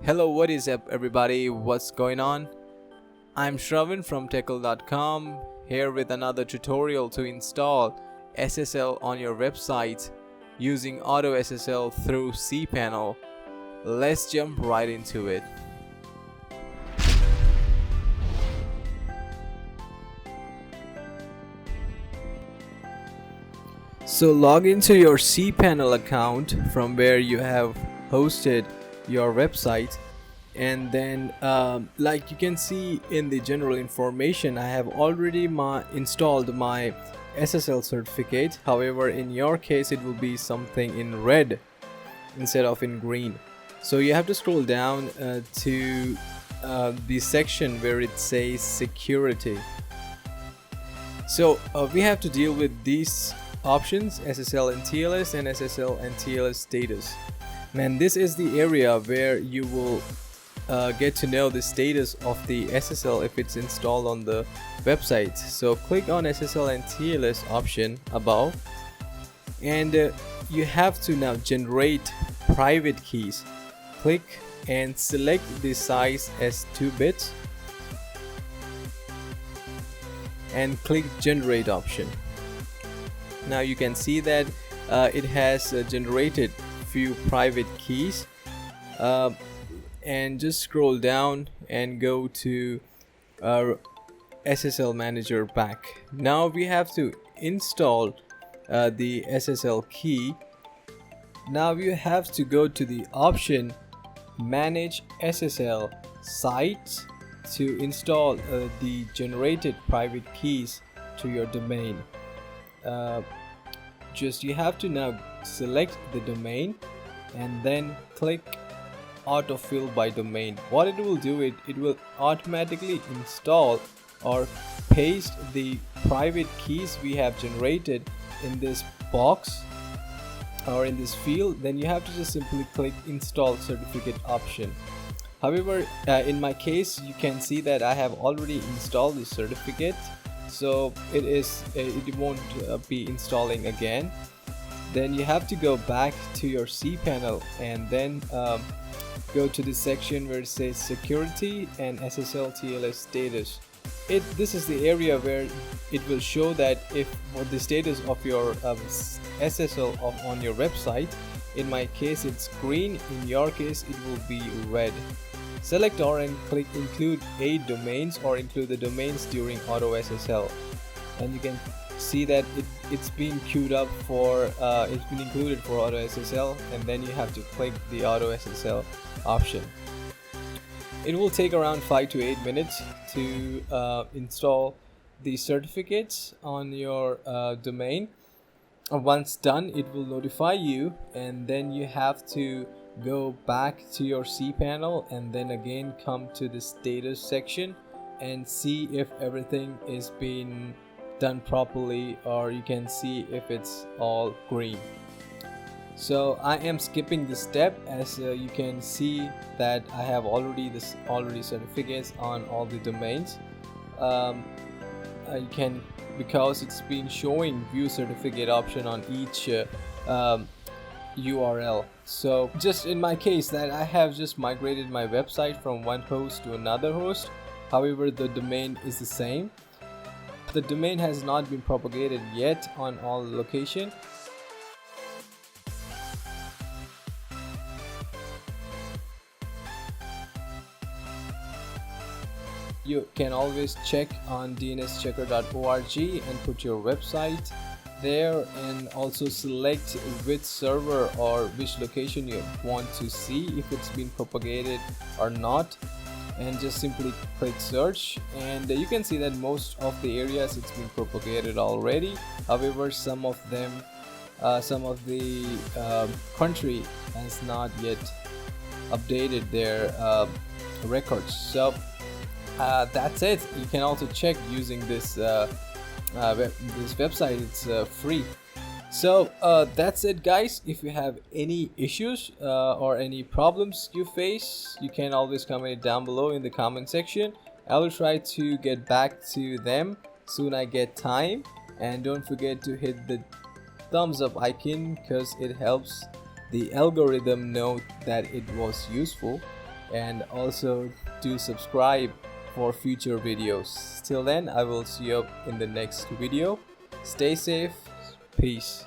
Hello, what is up everybody? What's going on? I'm Shravan from Techel.com here with another tutorial to install SSL on your website using Auto SSL through Cpanel. Let's jump right into it. So log into your Cpanel account from where you have hosted your website, and then like you can see in the general information, I have already installed my SSL certificate. However, in your case it will be something in red instead of in green. So you have to scroll down to the section where it says security. So we have to deal with these options: SSL and TLS and SSL and TLS status. And this is the area where you will get to know the status of the SSL if it's installed on the website. So click on SSL and TLS option above, and you have to now generate private keys. Click and select the size as 2 bits and click generate option. Now you can see that it has generated few private keys, and just scroll down and go to SSL manager back. Now we have to install the SSL key. Now you have to go to the option manage SSL sites to install the generated private keys to your domain. You have to now select the domain and then click autofill by domain. What it will do, it will automatically install or paste the private keys we have generated in this box or in this field. Then you have to just simply click install certificate option. However, in my case you can see that I have already installed the certificate, so it won't be installing again. Then you have to go back to your Cpanel and then go to the section where it says security and SSL TLS status. This is the area where it will show that if the status of your SSL on your website. In my case it's green, in your case it will be red. Select all and click include 8 domains or include the domains during Auto SSL, and you can see that it's been queued up for it's been included for Auto SSL, and then you have to click the Auto SSL option. It will take around 5 to 8 minutes to install the certificates on your domain. Once done, it will notify you, and then you have to go back to your Cpanel and then again come to the status section and see if everything is being done properly, or you can see if it's all green. So I am skipping this step, as you can see that I have already certificates on all the domains. You can, because it's been showing view certificate option on each URL. So just in my case that I have just migrated my website from one host to another host. However, the domain is the same. The domain has not been propagated yet on all location. You can always check on dnschecker.org and put your website there, and also select which server or which location you want to see if it's been propagated or not, and just simply click search, and you can see that most of the areas it's been propagated already. However, some of them the country has not yet updated their records. So that's it. You can also check using this website. It's free. So that's it, guys. If you have any issues or any problems you face, you can always comment it down below in the comment section. I will try to get back to them soon I get time. And don't forget to hit the thumbs up icon, because it helps the algorithm know that it was useful. and also do subscribe for future videos. Till then, I will see you in the next video. Stay safe. Peace.